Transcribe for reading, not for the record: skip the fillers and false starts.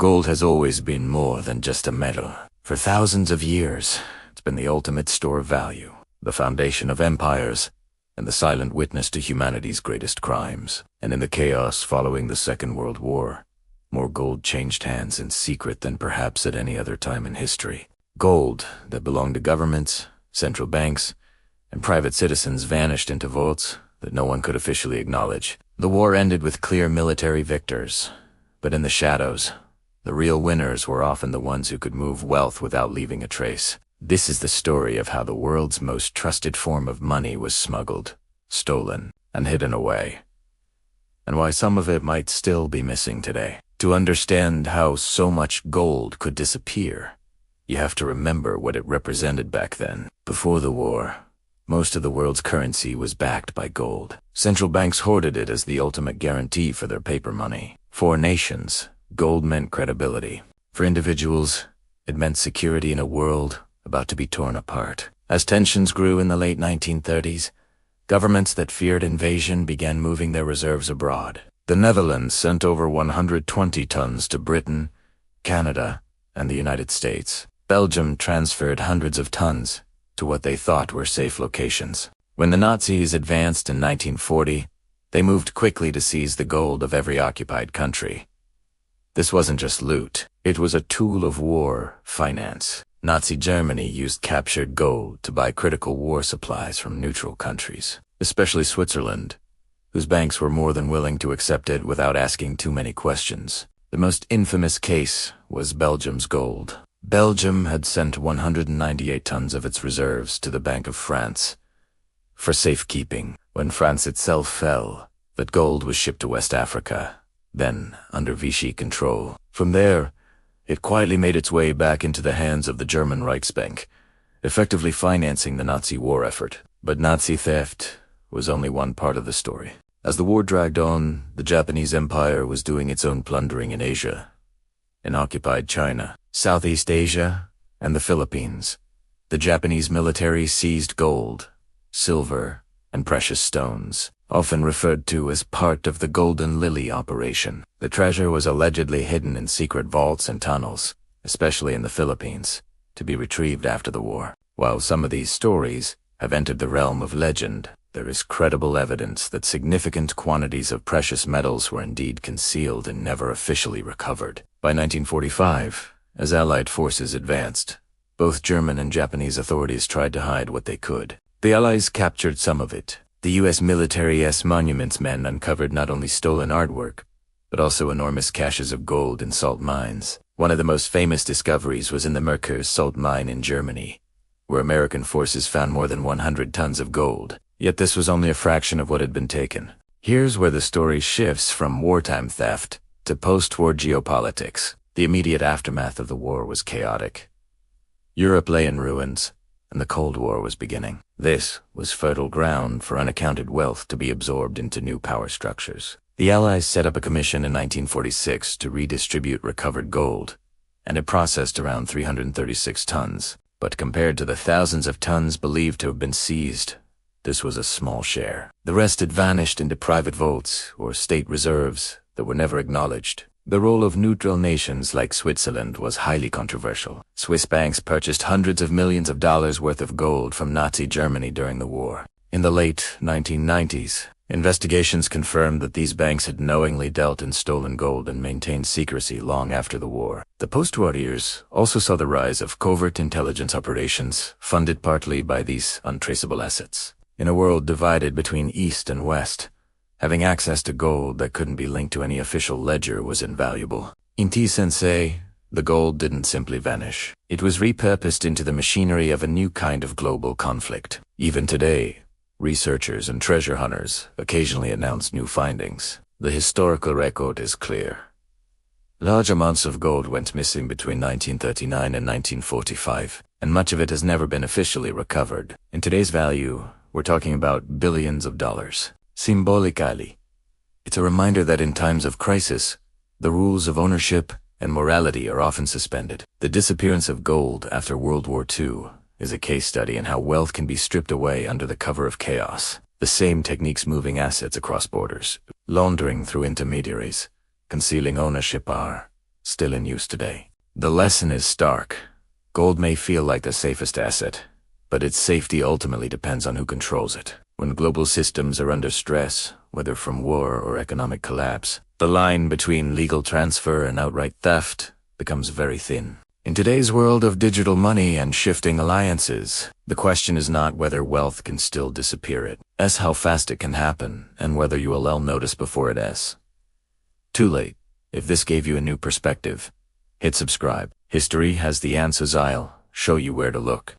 Gold has always been more than just a metal. For thousands of years, it's been the ultimate store of value, the foundation of empires, and the silent witness to humanity's greatest crimes. And in the chaos following the Second World War, more gold changed hands in secret than perhaps at any other time in history. Gold that belonged to governments, central banks, and private citizens vanished into vaults that no one could officially acknowledge. The war ended with clear military victors, but in the shadows, the real winners were often the ones who could move wealth without leaving a trace. This is the story of how the world's most trusted form of money was smuggled, stolen, and hidden away, and why some of it might still be missing today. To understand how so much gold could disappear, you have to remember what it represented back then. Before the war, most of the world's currency was backed by gold. Central banks hoarded it as the ultimate guarantee for their paper money. For nations, gold meant credibility. For individuals, it meant security in a world about to be torn apart. As tensions grew in the late 1930s, governments that feared invasion began moving their reserves abroad. The Netherlands sent over 120 tons to Britain, Canada, and the United States. Belgium transferred hundreds of tons to what they thought were safe locations. When the Nazis advanced in 1940, they moved quickly to seize the gold of every occupied country. This wasn't just loot. It was a tool of war finance. Nazi Germany used captured gold to buy critical war supplies from neutral countries, especially Switzerland, whose banks were more than willing to accept it without asking too many questions. The most infamous case was Belgium's gold. Belgium had sent 198 tons of its reserves to the Bank of France for safekeeping. When France itself fell, that gold was shipped to West Africa, then under Vichy control. From there, it quietly made its way back into the hands of the German Reichsbank, effectively financing the Nazi war effort. But Nazi theft was only one part of the story. As the war dragged on, the Japanese Empire was doing its own plundering in Asia, in occupied China, Southeast Asia, and the Philippines. The Japanese military seized gold, silver, and precious stones, often referred to as part of the Golden Lily operation. The treasure was allegedly hidden in secret vaults and tunnels, especially in the Philippines, to be retrieved after the war. While some of these stories have entered the realm of legend, there is credible evidence that significant quantities of precious metals were indeed concealed and never officially recovered. By 1945, as Allied forces advanced, both German and Japanese authorities tried to hide what they could. The Allies captured some of it. The U.S. military's monuments men uncovered not only stolen artwork, but also enormous caches of gold in salt mines. One of the most famous discoveries was in the Merkur salt mine in Germany, where American forces found more than 100 tons of gold. Yet this was only a fraction of what had been taken. Here's where the story shifts from wartime theft to post-war geopolitics. The immediate aftermath of the war was chaotic. Europe lay in ruins, and the Cold War was beginning. This was fertile ground for unaccounted wealth to be absorbed into new power structures. The Allies set up a commission in 1946 to redistribute recovered gold, and it processed around 336 tons. But compared to the thousands of tons believed to have been seized, this was a small share. The rest had vanished into private vaults or state reserves that were never acknowledged. The role of neutral nations like Switzerland was highly controversial. Swiss banks purchased hundreds of millions of dollars worth of gold from Nazi Germany during the war. In the late 1990s, investigations confirmed that these banks had knowingly dealt in stolen gold and maintained secrecy long after the war. The post-war years also saw the rise of covert intelligence operations, funded partly by these untraceable assets. In a world divided between East and West, having access to gold that couldn't be linked to any official ledger was invaluable. In T-Sensei, the gold didn't simply vanish. It was repurposed into the machinery of a new kind of global conflict. Even today, researchers and treasure hunters occasionally announce new findings. The historical record is clear. Large amounts of gold went missing between 1939 and 1945, and much of it has never been officially recovered. In today's value, we're talking about billions of dollars. Symbolically, it's a reminder that in times of crisis, the rules of ownership and morality are often suspended. The disappearance of gold after World War II is a case study in how wealth can be stripped away under the cover of chaos. The same techniques moving assets across borders, laundering through intermediaries, concealing ownership are still in use today. The lesson is stark. Gold may feel like the safest asset, but its safety ultimately depends on who controls it. When global systems are under stress, whether from war or economic collapse, the line between legal transfer and outright theft becomes very thin. In today's world of digital money and shifting alliances, the question is not whether wealth can still disappear, it's how fast it can happen and whether you will notice before it is too late. If this gave you a new perspective, hit subscribe. History has the answers. I'll show you where to look.